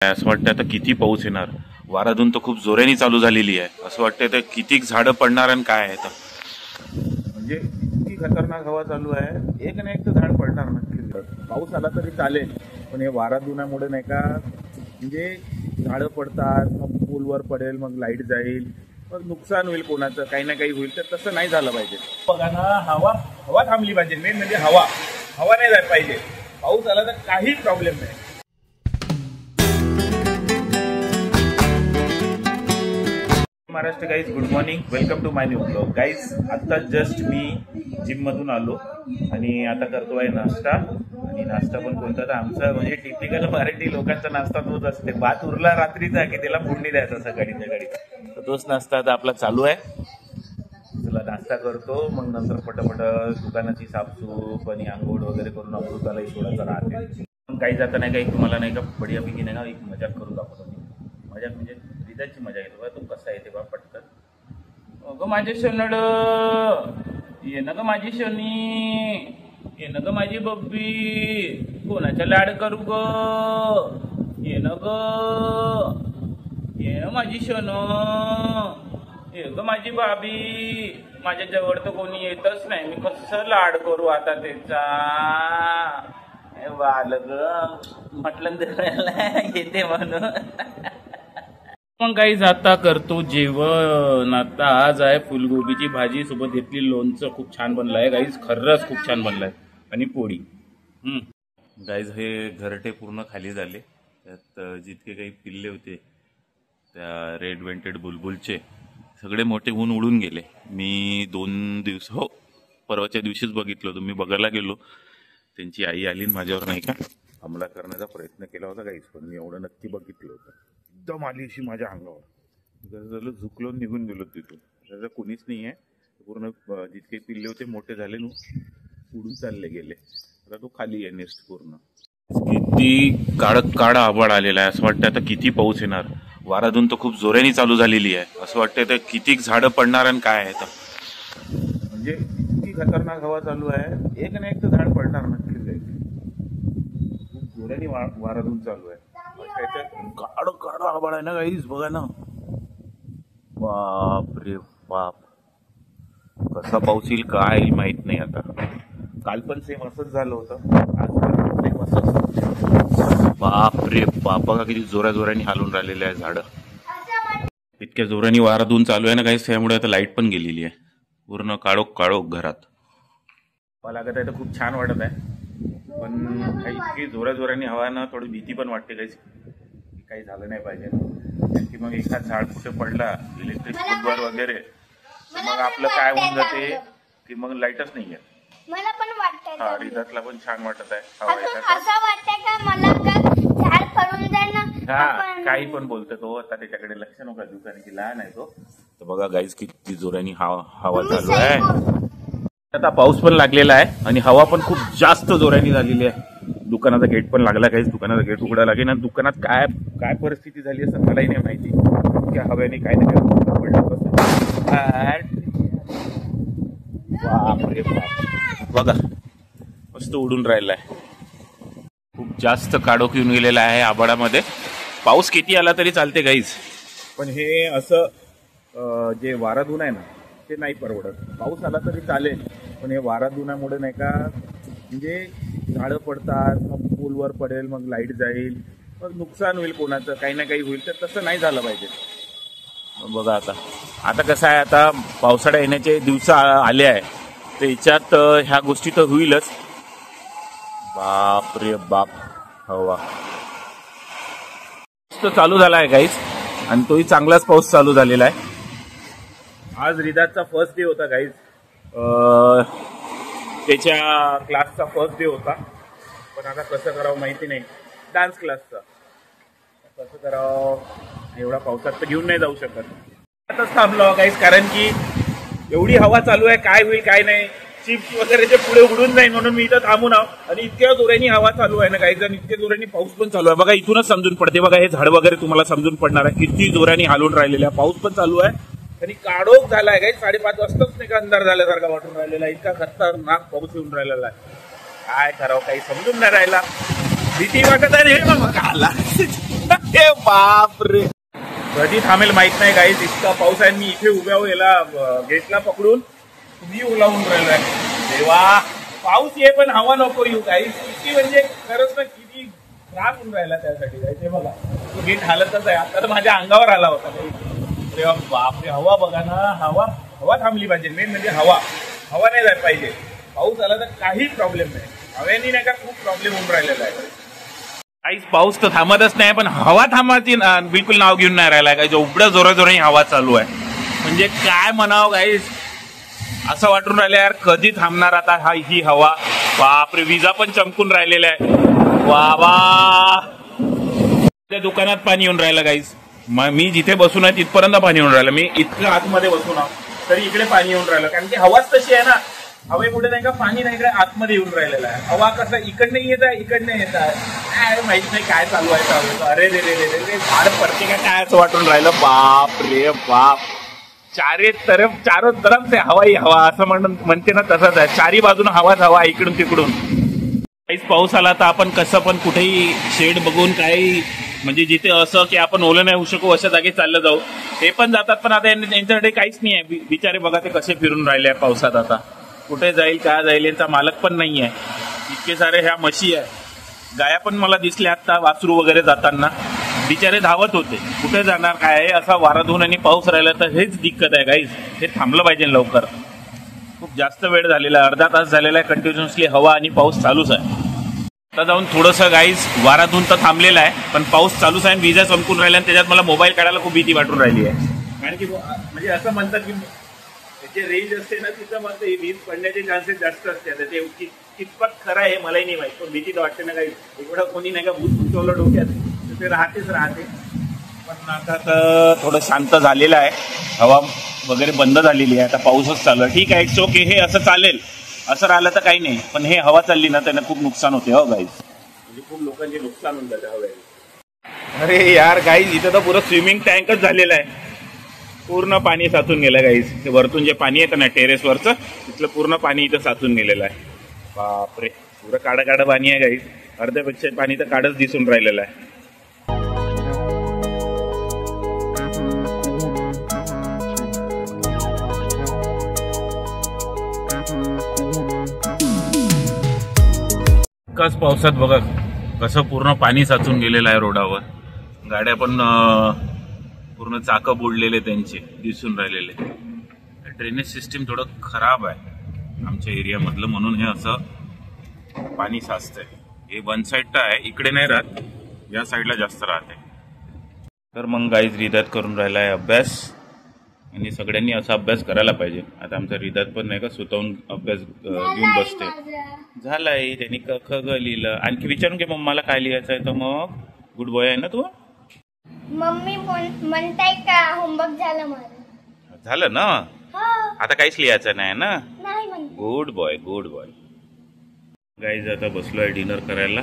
असं वाटतं आता किती पाऊस येणार. वाराधून तर खूप जोराने चालू झालेली आहे. असं वाटतं तर किती झाडं पडणार आणि काय आहे तर म्हणजे किती खतरनाक हवा चालू आहे. एक ना एक तर झाड पडणार नक्की. पाऊस आला तरी चालेल पण हे वाराधुनामुळे नाही का म्हणजे झाडं पडतात, मग पूलवर पडेल, मग लाईट जाईल, मग नुकसान होईल कोणाचं, काही ना काही होईल. तर तसं नाही झालं पाहिजे. बघा ना, हवा हवा थांबली पाहिजे. मेन म्हणजे हवा नाही जायला पाहिजे. पाऊस आला तर काही प्रॉब्लेम नाही. Maharashtra guys, good morning, welcome to my new blog. Guys आता जस्ट मी जिम मधून आलो आणि आता करतोय नाश्ता. आणि नाश्ता पण कोणता तर आमचा म्हणजे टिपिकल मराठी लोकांचा नाश्ता तोच असते. भात उरला रात्रीचा की त्याला फोडणी द्यायचा सकाळी. तर तोच नाश्ता आता आपला चालू आहे. चला नाश्ता करतो, मग नंतर पटापट दुकानाची साफसूफ आणि आंघोळ वगैरे करून अमृतालाही सोडायचं राहते. पण काही जाता नाही का, एक तुम्हाला नाही का बढियापैकी नाही का एक मजाक करून दाखवतो मी. मजाक म्हणजे रिदाची मजा येतो बा. तो कसा येते बा पटकन. अगं माझे सोनड ये ना ग, माझी शनी ये ना ग, माझी बब्बी कोणाच्या लाड करू ग, ये ना ग, ये ना माझी शोन, ये ग माझी बाबी. माझ्या जवळ तर कोणी येतच नाही, मी कसं लाड करू आता त्याचा. वाल ग म्हटलं येते म्हणून. मग काही आता करतो जेवण. आता आज आहे फुलगोबीची भाजी, सोबत घेतली लोणचं. खूप छान बनलं आहे गाईज, खरंच खूप छान बनलं आहे. आणि पोळी. गाईज हे घरटे पूर्ण खाली झाले. त्यात जितके काही पिल्ले होते त्या रेड वेंटेड बुलबुलचे सगळे मोठे होऊन उडून गेले. मी 2 दिवस परवाच्या दिवशीच बघितलं होतं. मी बघायला गेलो, त्यांची आई आली माझ्यावर नाही का हमला करण्याचा प्रयत्न केला होता गाईज. पण मी एवढं नक्की बघितलं होतं. एकदम आली अशी माझ्या अंगावर. जसं झालं झुकलो निघून गेलो तिथून. त्याचं कुणीच नाही आहे. पूर्ण जितके पिल्ले होते मोठे झाले उडून चालले गेले. आता तो खाली आहे नेस्ट पूर्ण. किती काळा आभाळ आलेला आहे. असं वाटतं आता किती पाऊस येणार. वाराधून तर खूप जोराने चालू झालेली आहे. असं वाटतं तर किती झाडं पडणार आणि काय आहे तर म्हणजे किती खतरनाक हवा चालू आहे. एक ना एक तर झाड पडणार नक्कीच आहे. खूप जोराने वाराधून चालू आहे. काढ आभाळ आहे ना गाईज, बघा ना. बाप रे बाप, कसा पाऊस येईल काय येईल माहित नाही. आता काल पण सेम असंच झालं होतं, आज पण सेम असंच. बाप रे बाप, बघा किती जोराने हालून राहिलेले आहे झाडं. इतक्या जोराने वाराधून चालू आहे ना गाईज, त्यामुळे आता लाईट पण गेलेली आहे. पूर्ण काळोख घरात. मला लागत आहे तर खूप छान वाटत आहे. पण काही इतकी जोराने हवा ना, थोडी भीती पण वाटते गाईज. काही झालं नाही पाहिजे. की मग एखाद झाड कुठे पडला इलेक्ट्रिक पोलवर वगैरे, मग आपलं काय होऊन जाते की मग लाईटच नाही आहे. मला पण वाटतंय. हा, रिदातला पण छान वाटत आहे. असं वाटतंय का मला झाड पडून जाईल ना. हा, काही पण बोलतो तो. आता त्याच्याकडे लक्ष नका देऊ कारण की लहान आहे तो. तर बघा गाईज किती जोराने हवा चालू आहे. आता पाऊस पण लागलेला आहे आणि हवा पण खूप जास्त जोराने झालेली आहे. दुकानाचा गेट पण लागला. काहीच दुकानाचा गेट उघडा लागेल ना. दुकानात काय परिस्थिती झाली असं मलाही नाही माहिती. त्या हव्याने काय नाही बघा मस्त उडून राहिलाय. खूप जास्त काळोख येऊन गेलेला आहे आभाळामध्ये. पाऊस किती आला तरी चालते गाईज, पण हे असं जे वाराधून आहे ना ते नाही परवडत. पाऊस आला तरी चालेल पण हे वाराधुनामुळे नाही का म्हणजे झाडं पडतात, मग पूलवर पडेल, मग लाईट जाईल, मग नुकसान होईल कोणाचं, काही ना काही होईल. तर तसं नाही झालं पाहिजे. बघा आता कसं आहे, आता पावसाळा येण्याचे दिवस आले आहे तर याच्यात ह्या गोष्टी तर होईलच. बाप रे बाप, हवा चालू झाला आहे गाईज आणि तोही चांगलाच पाऊस चालू झालेला आहे. आज रिदाचा फर्स्ट डे होता गाईज. त्याच्या क्लासचा फर्स्ट डे होता. पण आता कसं करावं माहिती नाही. डान्स क्लासचा कसं करावं, एवढा पावसात तर घेऊन नाही जाऊ शकत. आताच थांबलो गाईज कारण की एवढी हवा चालू आहे. काय होईल काय नाही, चिप्स वगैरे जे पुढे उडून जाईल म्हणून मी इथं थांबून आहो. आणि इतक्या जोराने हवा चालू आहे ना गाईज, आणि इतक्या जोराने पाऊस पण चालू आहे. बघा इथूनच समजून पडते. बघा हे झाड वगैरे तुम्हाला समजून पडणार आहे किती जोराने हालून राहिलेले आहे. पाऊस पण चालू आहे आणि काळोख झालाय गाईज. 5:30 वाजताच नाही का अंधार झाल्यासारखा वाटून राहिलेला. इतका खतरनाक पाऊस येऊन राहिलेला आहे. काय करावं काही समजून नाही राहिला. भीती वाटत आहे रे बाबा काला. बापरे कधी थांबेल माहित नाही गाईज. इतका पाऊस आहे. मी इथे उभ्या याला गेटला पकडून मी ओलावून राहिलोय. तेव्हा पाऊस ये पण हवा नको येऊ गाईज. किती म्हणजे खरंच ना किती त्रास होऊन राहिला त्यासाठी गाईज. हे बघा तो गेट हालतच आहे. आता तर माझ्या अंगावर आला होता. तेव्हा बापरे हवा बघा ना. हवा थांबली पाहिजे. मेन म्हणजे हवा नाही जायला पाहिजे. पाऊस आला तर काहीच प्रॉब्लेम नाही. हवेनी नाही का खूप प्रॉब्लेम होऊन राहिलेला आहे. काहीच पाऊस तर थांबतच नाही. पण हवा थांबायची बिलकुल नाव घेऊन नाही राहिला काय. एवढ्या जोराजोराने हवा चालू आहे. म्हणजे काय म्हणावं गाईज. असं वाटून राहिलं यार कधी थांबणार आता ही हवा. बापरे विजा पण चमकून राहिलेल्या आहे. बाबा त्या दुकानात पाणी येऊन राहिलं गाईज. मी जिथे बसून आहे तिथपर्यंत पाणी येऊन राहिलं. मी इतकं आतमध्ये बसून आहो तरी इकडे पाणी येऊन राहिलं. कारण की हवाच तशी आहे ना. हवेपुढे नाही का पाणी नाही इकडे आतमध्ये येऊन राहिलेलं आहे. हवा कसं इकडनं येत आहे इकडनं येत आहे. काय माहित नाही काय चालू आहे. अरे रे रे रे रे झाड पडते का काय असं वाटून राहिलं. बाप रे बाप. चारो तरफ से हवा ही हवा असं म्हणते ना तसंच आहे. चारी बाजून हवाच हवा इकडून तिकडून. काहीच पाऊस आला तर आपण कसं पण कुठेही शेड बघून काही म्हणजे जिथे असं की आपण ओलं नाही होऊ शकू अशा जागी चाललं जाऊ. ते पण जातात पण आता यांच्याकडे काहीच नाही आहे. बिचारे बघा ते कसे फिरून राहिले आहे पावसात. आता कुठे जाईल काय जाईल यांचा मालक पण नाही आहे. इतके सारे ह्या म्हशी आहे. गाया पण मला दिसल्या आता वासरू वगैरे जाताना. बिचारे धावत होते. कुठे जाणार काय आहे. असा वारा धुवून आणि पाऊस राहिला तर हेच दिक्कत आहे गाईज. हे थांबलं पाहिजे लवकर. खूप जास्त वेळ झालेला आहे. अर्धा तास झालेला आहे कंटिन्युअसली हवा आणि पाऊस चालूच आहे. आता जाऊन थोडंसं गाईज वारा धुवून तर थांबलेला आहे पण पाऊस चालूच आहे. विजा चमकून राहिल्या आणि त्याच्यात मला मोबाईल काढायला खूप भीती वाटून राहिली आहे. कारण की म्हणजे असं म्हणतात की जे रेंज असते ना तिथं मात्र वीज पडण्याचे चान्सेस जास्त असतात. ते कितपत खरं आहे मलाही नाही माहित. पण भीती तर वाटते ना काही. एवढं कोणी नाही का भूत तुमच्या डोक्यात तर ते राहतेच राहते. पण आता तर थोडं शांत झालेलं आहे. हवा वगैरे बंद झालेली आहे. आता पाऊसच चालू आहे. ठीक आहे इट्स ओके. हे असं चालेल. असं राहिलं तर काही नाही. पण हे हवा चालली ना त्यानं खूप नुकसान होते हो गाईज. म्हणजे खूप लोकांचे नुकसान होऊन जाते हवेने. अरे यार गाईज इथं तर पुरं स्विमिंग टँकच झालेलं आहे. पूर्ण पाणी साचून गेलं गाईज. ते वरतून जे पाणी येतं ना टेरेसवरचं तिथलं पूर्ण पाणी इथं साचून गेलेलं आहे. बापरे पुरं काळं पाणी आहे गाईज. अर्ध्यापेक्षा पाणी तर काळच दिसून राहिलेलं आहे. कस पावसात बघा कसं पूर्ण पाणी साचून गेलेलं आहे रोडावर. गाड्या पण पूर्ण चाकं बुडलेले त्यांचे दिसून राहिलेले. ड्रेनेज सिस्टीम थोडं खराब आहे आमच्या एरियामधलं म्हणून हे असं पाणी साचतंय. हे वन साईडला आहे इकडे नाही राहत. या साईडला जास्त राहते. तर मग गाईज रिदात करून राहिला आहे अभ्यास. आणि सगळ्यांनी असा अभ्यास करायला पाहिजे. आता आमचा रिदात पण नाही का स्वतःहून अभ्यास घेऊन बसते. झालाय त्यांनी क ख ग लिहिलं. आणखी विचारून घे मम्माला काय लिहायचं आहे. तर मग गुड बॉय आहे ना तू. मम्मी म्हणताय का होमवर्क झालं माझं. झालं ना. आता काहीच लिहायचं नाही ना. Good boy good boy. Guys आता बसलो आहे डिनर करायला.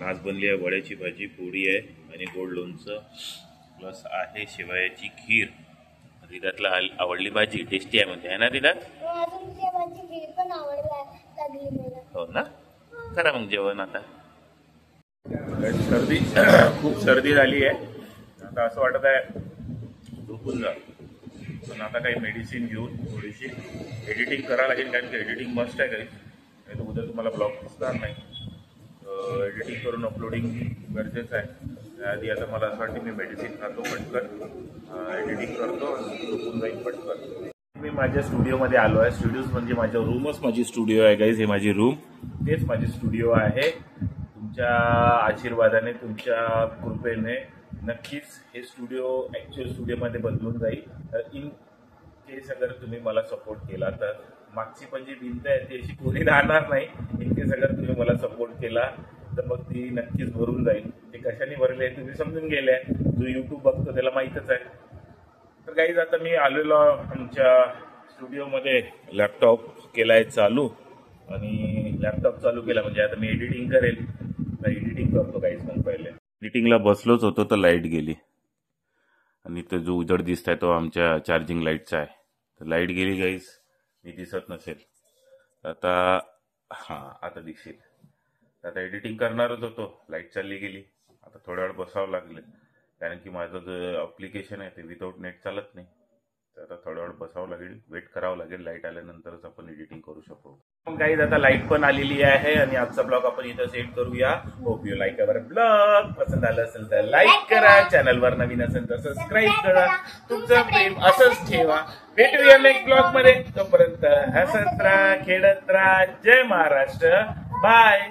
आज बनली आहे वड्याची भाजी, पोळी आहे आणि गोड लोणचं प्लस आहे शेवयाची खीर. रिदातला आवडली भाजी. टेस्टी आहे म्हणते आहे ना रिदात. हो ना. करा मग जेवण. आता सर्दी खूप सर्दी झाली आहे. आता असं वाटत आहे झोपून जा. पण आता काही मेडिसिन घेऊन थोडीशी एडिटिंग करावं लागेल. कारण की एडिटिंग मस्ट आहे काही. नाही तर उद्या तुम्हाला ब्लॉग दिसणार नाही. एडिटिंग करून अपलोडिंग गरजेचं आहे. त्याआधी आता मला असं वाटतं मी मेडिसिन खातो पटकन एडिटिंग करतो झोपून जाईल पटकन. मी माझ्या स्टुडिओमध्ये आलो आहे. स्टुडिओ म्हणजे माझ्या रूमच माझी स्टुडिओ आहे गाईज. हे माझी रूम तेच माझी स्टुडिओ आहे. तुमच्या आशीर्वादाने तुमच्या कृपेने नक्कीच हे स्टुडिओ ॲक्च्युअल स्टुडिओमध्ये बदलून जाईल. तर इन केस अगर तुम्ही मला सपोर्ट केला तर मागची पण जी भिंत आहे ती अशी कोणी राहणार नाही. इन केस अगर तुम्ही मला सपोर्ट केला तर मग ती नक्कीच भरून जाईल. ते कशाने भरले आहे तुम्ही समजून गेले. जो यूट्यूब बघतो त्याला माहीतच आहे. तर गाईज आता मी आलेलो आमच्या स्टुडिओमध्ये. लॅपटॉप केला आहे चालू आणि लॅपटॉप चालू केला म्हणजे आता मी एडिटिंग करेल. एडिटिंग करतो गाईज. मग पहिले एडिटिंगला बसलोच होतो तर लाईट गेली आणि तो जो उजेड दिसत आहे तो आमच्या चार्जिंग लाईटचा आहे. तर लाईट गेली गाईज. मी दिसत नसेल आता. हां आता दिसेल. आता एडिटिंग करणारच होतो, लाईट चालली गेली. आता थोड्या वेळ बसावं लागलं, कारण की माझं जो अप्लिकेशन आहे ते विदाऊट नेट चालत नाही. तर आता थोड्या वेळ बसावं लागेल, वेट करावं लागेल. लाईट आल्यानंतरच आपण एडिटिंग करू शकतो. गाईज आता लाईट पण आलेली आहे आणि आजचा ब्लॉग आपण इथं सेंड करूया. Hope you like our blog. पसंत आलं असेल तर लाईक करा, चॅनलवर नवीन असेल तर सबस्क्राईब करा. तुमचं प्रेम असंच ठेवा. भेटूया नेक्स्ट ब्लॉग मध्ये. तोपर्यंत हसत राहा, खेळत राहा. जय महाराष्ट्र. बाय.